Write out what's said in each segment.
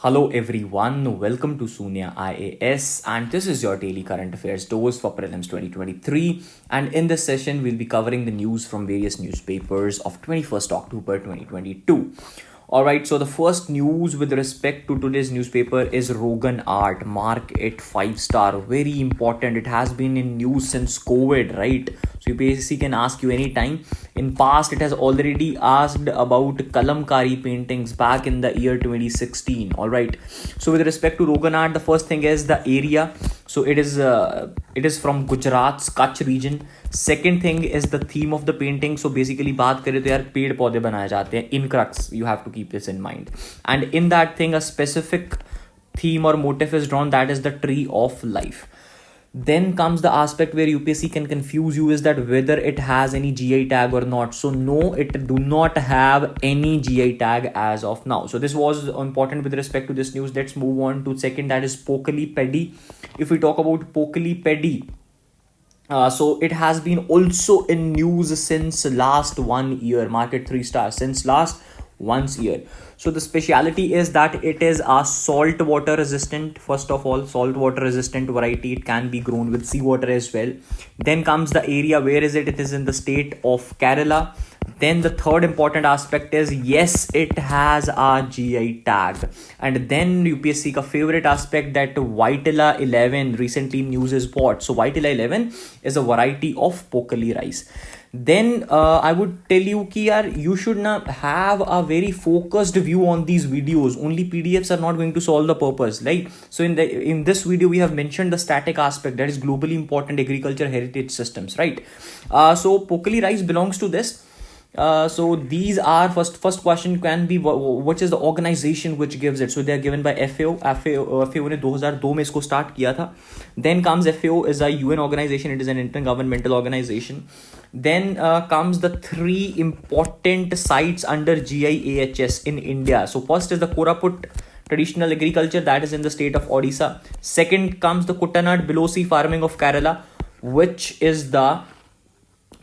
Hello everyone, welcome to Sunya IAS, and this is your daily current affairs dose for Prelims 2023. And in this session, we'll be covering the news from various newspapers of 21st October 2022. Alright, so the first news with respect to today's newspaper is Rogan Art. Mark it 5-star. Very important. It has been in news since COVID, right? So UPSC can ask you anytime. In past, it has already asked about Kalamkari paintings back in the year 2016. Alright. So with respect to Rogan Art, the first thing is the area. So it is from Gujarat's Kutch region. Second thing is the theme of the painting. So basically बात करें तो यार पेड़ पौधे बनाए जाते हैं in crux. You have to keep this in mind. And in that thing, a specific theme or motif is drawn, that is the tree of life. Then comes the aspect where UPSC can confuse you, is that whether it has any GI tag or not. So no, it do not have any GI tag as of now. So this was important with respect to this news. Let's move on to second, that is Paddy. If we talk about Paddy, so it has been also in news since last 1 year. Market 3 stars since last 1 year. So the speciality is that it is a salt water resistant. First of all, salt water resistant variety. It can be grown with seawater as well. Then comes the area. Where is it? It is in the state of Kerala. Then the third important aspect is, yes, it has a GI tag. And then UPSC ka favorite aspect, that Vitella 11 recently news is bought. So Vitella 11 is a variety of Pokali rice. Then I would tell you ki yaar, you should not have a very focused view on these videos. Only PDFs are not going to solve the purpose, right? So in this video we have mentioned the static aspect, that is globally important agriculture heritage systems, right? So Pokali rice belongs to this. So these are first question can be, which is the organization which gives it. So they are given by FAO. FAO ने 2002 में इसको start किया था. Then comes FAO is a UN organization. It is an intergovernmental organization. Then comes the 3 important sites under GIAHS in India. So first is the Koraput traditional agriculture, that is in the state of Odisha. Second comes the Kuttanad Bilosi farming of Kerala, which is the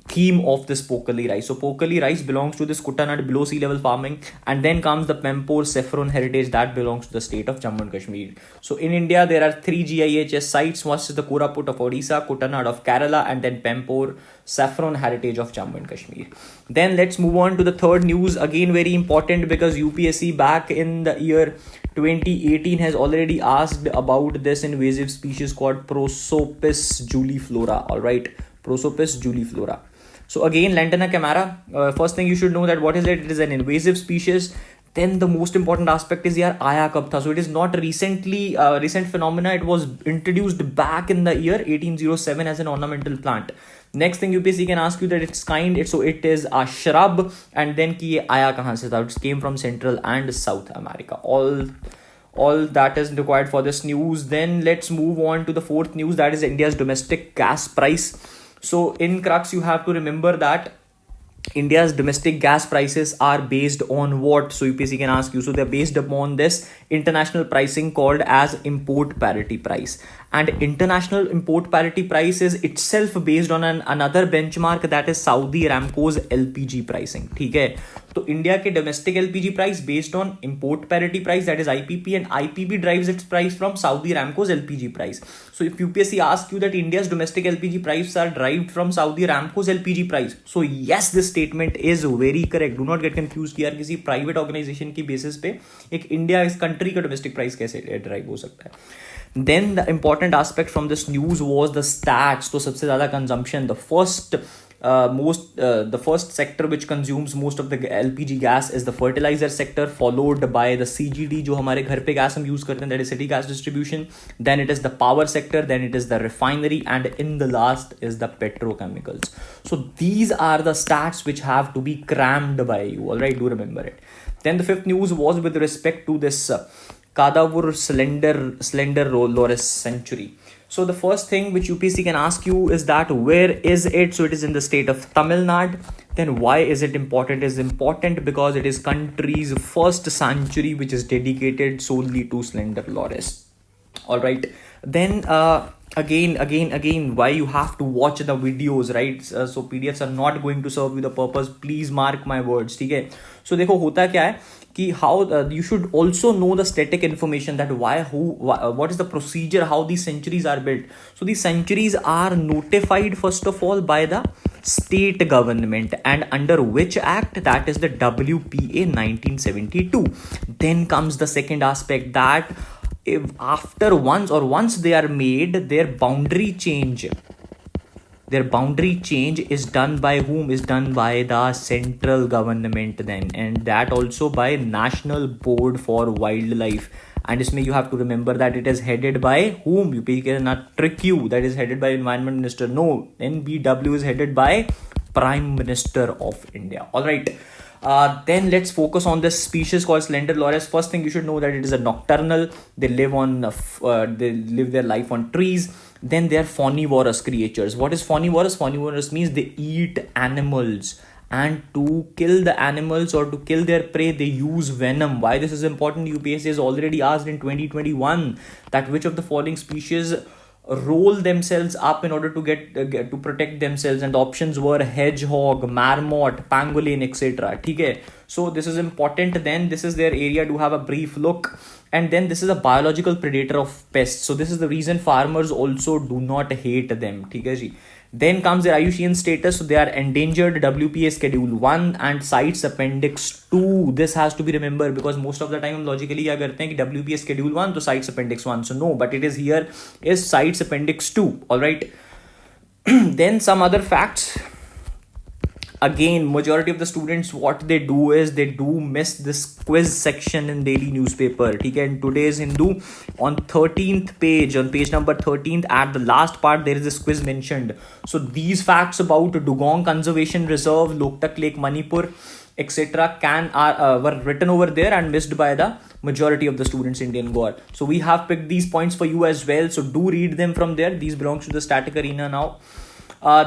theme of this Pokali rice. So Pokali rice belongs to this Kuttanad below sea level farming. And then comes the Pempor saffron heritage, that belongs to the state of Jammu and Kashmir. So in India there are 3 GIHS sites. First is the Koraput of Odisha, Kuttanad of Kerala, and then Pempor saffron heritage of Jammu and Kashmir. Then let's move on to the third news. Again very important, because UPSC back in the year 2018 has already asked about this invasive species called Prosopis juliflora. Alright, Prosopis juliflora. So again, Lantana camara, first thing you should know that what is it? It is an invasive species. Then the most important aspect is here, Aya kab tha. So it is not recent phenomena. It was introduced back in the year 1807 as an ornamental plant. Next thing UPSC can ask you that its kind, so it is a shrub. And then ki Aya kahan se tha? It came from Central and South America. All that is required for this news. Then let's move on to the fourth news, that is India's domestic gas price. So in crux, you have to remember that India's domestic gas prices are based on what? So UPSC can ask you. So they're based upon this international pricing called as import parity price. And international import parity price is itself based on another benchmark, that is Saudi Aramco's LPG pricing. ठीक है? तो India के domestic LPG price based on import parity price, that is IPP, and IPP drives its price from Saudi Aramco's LPG price. So if UPSC asks you that India's domestic LPG prices are derived from Saudi Aramco's LPG price, so yes, this statement is very correct. Do not get confused कि यार किसी private organization की basis पे एक India इस country का domestic price कैसे derive हो सकता है. Then the important aspect from this news was the stats. तो सबसे ज़्यादा consumption, the first sector which consumes most of the LPG gas is the fertilizer sector, followed by the CGD जो हमारे घर पे gas हम use करते हैं, that is city gas distribution. Then it is the power sector, then it is the refinery, and in the last is the petrochemicals. So these are the stats which have to be crammed by you. All right, do remember it. Then the fifth news was with respect to this Kadavur slender loris century. So the first thing which UPSC can ask you is that where is it? So it is in the state of Tamil Nadu. Then why is it important? It is important because it is country's first sanctuary which is dedicated solely to slender loris. All right. Then again, why you have to watch the videos, right? So PDFs are not going to serve you the purpose, please mark my words, ठीक है? So देखो होता क्या है कि how you should also know the static information, that what is the procedure, how these centuries are built. So these centuries are notified first of all by the state government, and under which act? That is the WPA 1972. Then comes the second aspect, that if once they are made, their boundary change is done by whom? Is done by the central government then, and that also by National Board for Wildlife. And इसमें you have to remember that it is headed by whom? You cannot trick you, that is headed by Environment Minister. No, NBW is headed by Prime Minister of India. All right. Then let's focus on this species called slender loris. First thing you should know that it is a nocturnal. They live their life on trees. Then they are faunivorous creatures. What is faunivorous? Faunivorous means they eat animals, and to kill the animals or to kill their prey, they use venom. Why this is important? UPSC has already asked in 2021 that which of the following species roll themselves up in order to get to protect themselves, and the options were hedgehog, marmot, pangolin, etc. Okay, so this is important. Then this is their area to have a brief look. And then this is a biological predator of pests, so this is the reason farmers also do not hate them. Okay ji. Then comes their IUCN status. So they are endangered, WPA schedule 1 and CITES appendix 2. This has to be remembered because most of the time logically क्या करते हैं कि WPA schedule 1 तो CITES appendix 1. So no, but it is here is CITES appendix 2. All right. Then some other facts. Again, majority of the students, what they do is they do miss this quiz section in daily newspaper. Okay, in today's Hindu, on 13th page, on page number 13th, at the last part, there is this quiz mentioned. So these facts about Dugong Conservation Reserve, Loktak Lake, Manipur, etc. were written over there and missed by the majority of the students in Indian Gore. So we have picked these points for you as well. So do read them from there. These belongs to the static arena now.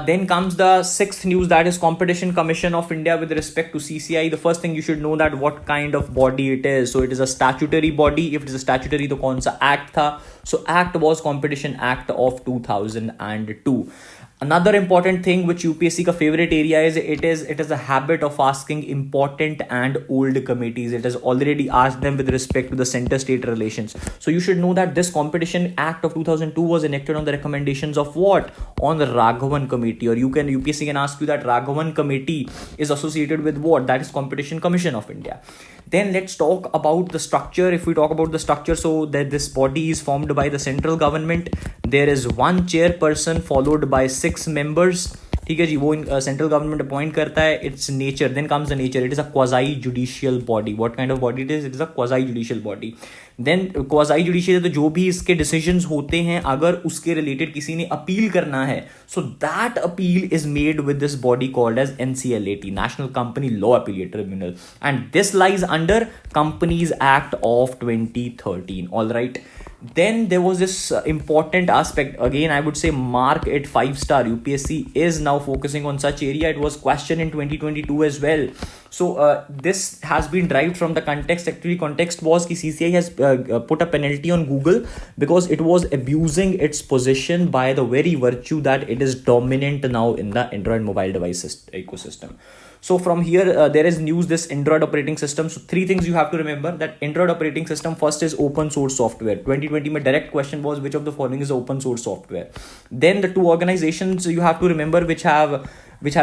Then comes the sixth news, that is Competition Commission of India with respect to CCI. The first thing you should know that what kind of body it is. So it is a statutory body. If it is a statutory, तो कौन सा act था? So act was Competition Act of 2002. Another important thing which UPSC का favorite area is it is a habit of asking important and old committees. It has already asked them with respect to the center-state relations. So you should know that this Competition Act of 2002 was enacted on the recommendations of what? On the Raghavan Committee, or UPSC can ask you that Raghavan Committee is associated with what? That is Competition Commission of India. Then let's talk about the structure. If we talk about the structure, so that this body is formed by the central government. There is one chairperson followed by 6 members. ठीक है जी, वो central government appoint करता है. It's nature. Then comes the nature. It is a quasi judicial body. What kind of body it is a quasi judicial body. Then quasi judicial, तो जो भी इसके decisions होते हैं, अगर उसके रिलेटेड किसी ने अपील करना है, so that appeal is made with this body called as NCLAT, national company law appellate tribunal, and this lies under companies act of 2013. All right. Then there was this important aspect. Again, I would say mark it 5-star. UPSC is now focusing on such area. It was questioned in 2022 as well. So this has been derived from the context. Actually, context was that CCI has put a penalty on Google because it was abusing its position by the very virtue that it is dominant now in the Android mobile device ecosystem. So from here, there is news, this Android operating system. So 3 things you have to remember, that Android operating system first is open source software. 2020 mein direct question was which of the following is open source software. Then the 2 organizations you have to remember which have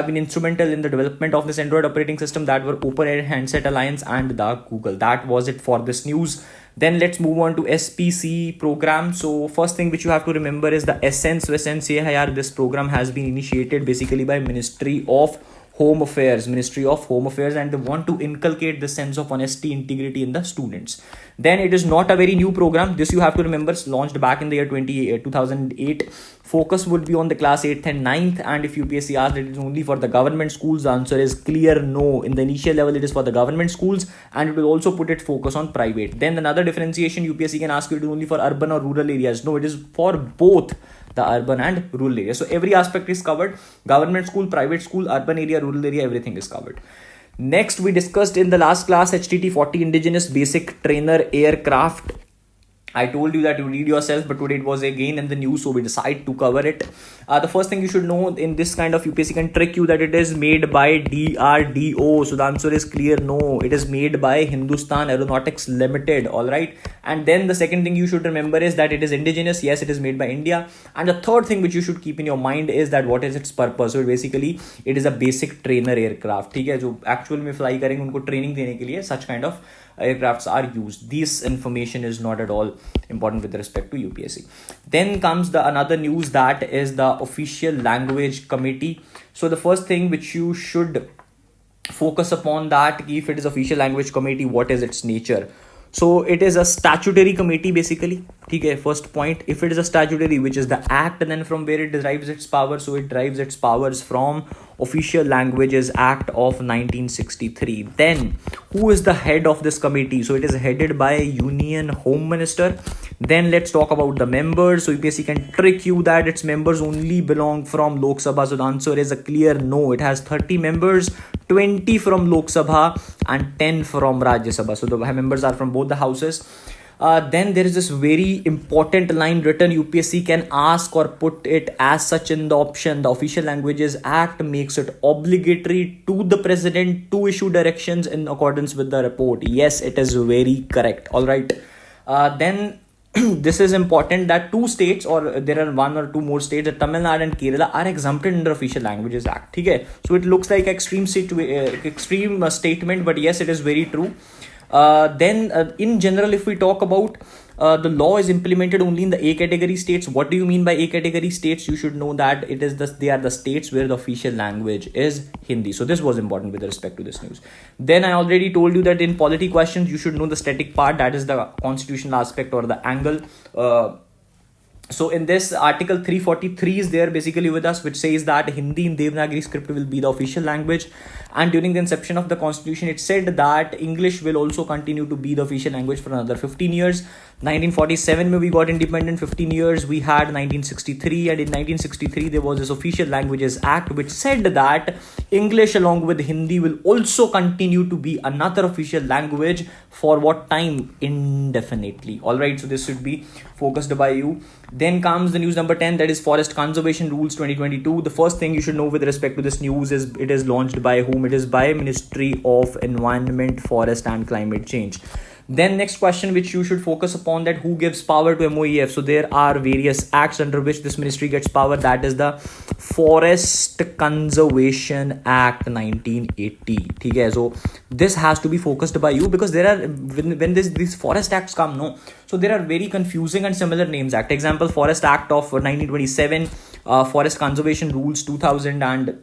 been instrumental in the development of this Android operating system, that were Open Air Handset Alliance and the Google. That was it for this news. Then let's move on to SPC program. So first thing which you have to remember is the SNCAIR. This program has been initiated basically by Ministry of Home Affairs, and they want to inculcate the sense of honesty, integrity in the students. Then it is not a very new program. This you have to remember, launched back in the year 2008. Focus would be on the class 8th and 9th. And if UPSC asks that it is only for the government schools, the answer is clear no. In the initial level, it is for the government schools, and it will also put its focus on private. Then another differentiation, UPSC can ask you, it is only for urban or rural areas. No, it is for both the urban and rural area. So every aspect is covered. Government school, private school, urban area, rural area, everything is covered. Next, we discussed in the last class HTT 40 indigenous basic trainer aircraft. I told you that you read yourself, but today it was again in the news, so we decided to cover it. The first thing you should know in this kind of UPSC can trick you that it is made by DRDO. So the answer is clear, no. It is made by Hindustan Aeronautics Limited, alright. And then the second thing you should remember is that it is indigenous. Yes, it is made by India. And the third thing which you should keep in your mind is that what is its purpose. So basically, it is a basic trainer aircraft. ठीक है, जो actual में fly करेंगे उनको training देने के लिए such kind of aircrafts are used. This information is not at all important with respect to UPSC. Then comes the another news, that is the official language committee. So the first thing which you should focus upon, that if it is official language committee, what is its nature. So it is a statutory committee basically. Okay, first point, if it is a statutory, which is the act, and then from where it derives its power. So it derives its powers from Official Languages Act of 1963. Then who is the head of this committee? So it is headed by Union Home Minister. Then let's talk about the members. So UPSC can trick you that its members only belong from Lok Sabha. So the answer is a clear no. It has 30 members, 20 from Lok Sabha and 10 from Rajya Sabha. So the members are from both the houses. Then there is this very important line written. UPSC can ask or put it as such in the option. The Official Languages Act makes it obligatory to the president to issue directions in accordance with the report. Yes, it is very correct. All right. Then this is important that two states, or there are one or two more states, that Tamil Nadu and Kerala are exempted under Official Languages Act. Okay? So it looks like extreme statement, but yes, it is very true. Then in general, if we talk about the law is implemented only in the A category states. What do you mean by A category states? You should know that it is they are the states where the official language is Hindi. So this was important with respect to this news. Then I already told you that in polity questions, you should know the static part, that is the constitutional aspect or the angle. So in this article 343 is there basically with us, which says that Hindi in Devanagari script will be the official language. And during the inception of the constitution, it said that English will also continue to be the official language for another 15 years. 1947 we got independent, 15 years we had 1963, and in 1963 there was this Official Languages Act which said that English along with Hindi will also continue to be another official language for what time? Indefinitely. Alright, so this should be focused by you. Then comes the news number 10, that is Forest Conservation Rules 2022. The first thing you should know with respect to this news is it is launched by whom? It is by Ministry of Environment, Forest and Climate Change. Then next question which you should focus upon, that who gives power to MOEF. So there are various acts under which this ministry gets power. That is the Forest Conservation Act 1980. Okay, so this has to be focused by you, because there are when these forest acts come, no, so there are very confusing and similar names. Act example, Forest Act of 1927, Forest Conservation Rules 2000, and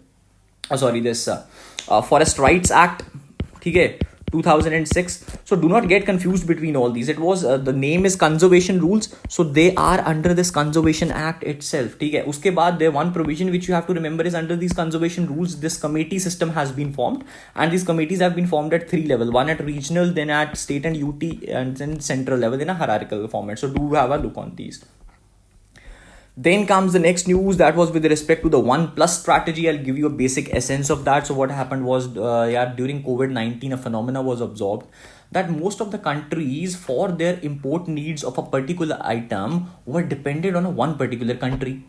Forest Rights Act, okay, 2006. So do not get confused between all these. It was the name is Conservation Rules, so they are under this Conservation Act itself. Okay, uske baad there one provision which you have to remember is under these Conservation Rules, this committee system has been formed, and these committees have been formed at 3 levels: one at regional, then at state and UT, and then central level in a hierarchical format. So do have a look on these. Then comes the next news, that was with respect to the 1+ strategy. I'll give you a basic essence of that. So what happened was, during COVID-19, a phenomena was observed that most of the countries, for their import needs of a particular item, were dependent on one particular country.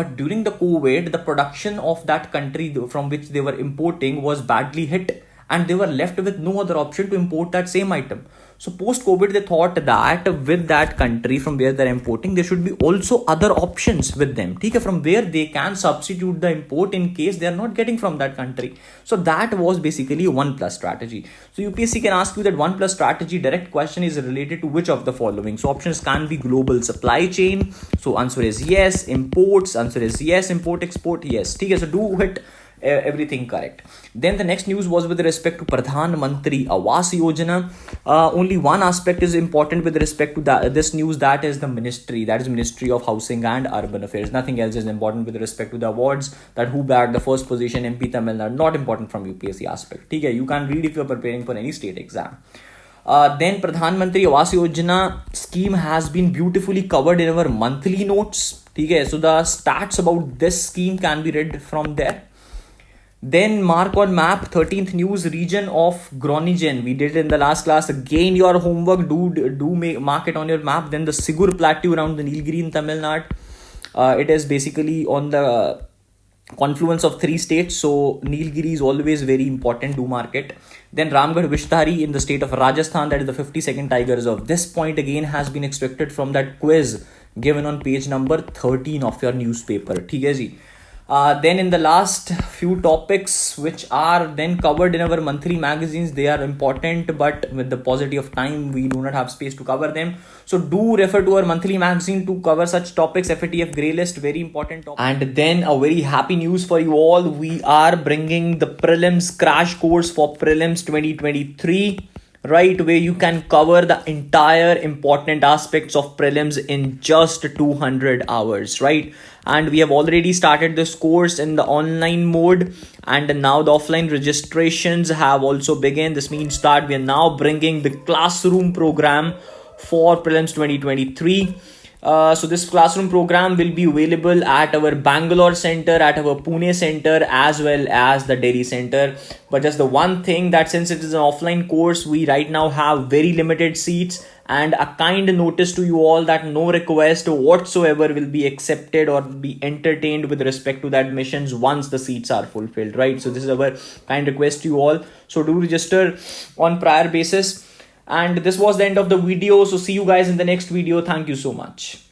But during the COVID, the production of that country from which they were importing was badly hit, and they were left with no other option to import that same item. So post-COVID, they thought that with that country from where they're importing, there should be also other options with them, from where they can substitute the import in case they are not getting from that country. So that was basically a 1+ strategy. So UPSC can ask you that 1+ strategy, direct question is related to which of the following. So options can be global supply chain. So answer is yes. Imports, answer is yes. Import, export, yes. So do hit everything correct. Then the next news was with respect to Pradhanmantri Awas Yojna. Only one aspect is important with respect to this news, that is the ministry, that is Ministry of Housing and Urban Affairs. Nothing else is important with respect to the awards, that who bagged the first position, MP Tamil Nadu, not important from UPSC aspect. You can read if you are preparing for any state exam. Then Pradhanmantri Awas Yojna scheme has been beautifully covered in our monthly notes. So the stats about this scheme can be read from there. Then mark on map 13th news region of Groningen. We did it in the last class. Again, your homework. Mark it on your map. Then the Sigur Plateau around the Nilgiri in Tamil Nadu. It is basically on the confluence of 3 states. So Nilgiri is always very important. Do mark it. Then Ramgarh Vishtari in the state of Rajasthan. That is the 52nd Tiger Reserve. This point again has been extracted from that quiz given on page number 13 of your newspaper. ठीक है जी. Then in the last few topics which are then covered in our monthly magazines, they are important, but with the paucity of time we do not have space to cover them. So do refer to our monthly magazine to cover such topics. FATF grey list, very important topic. And then a very happy news for you all, we are bringing the prelims crash course for prelims 2023, right, where you can cover the entire important aspects of prelims in just 200 hours, right? And we have already started this course in the online mode, and now the offline registrations have also begun. This means that we are now bringing the classroom program for prelims 2023. So this classroom program will be available at our Bangalore center, at our Pune center, as well as the Delhi center. But just the one thing, that since it is an offline course, we right now have very limited seats, and a kind notice to you all that no request whatsoever will be accepted or be entertained with respect to the admissions once the seats are fulfilled, right? So this is our kind request to you all. So do register on prior basis. And this was the end of the video. So see you guys in the next video. Thank you so much.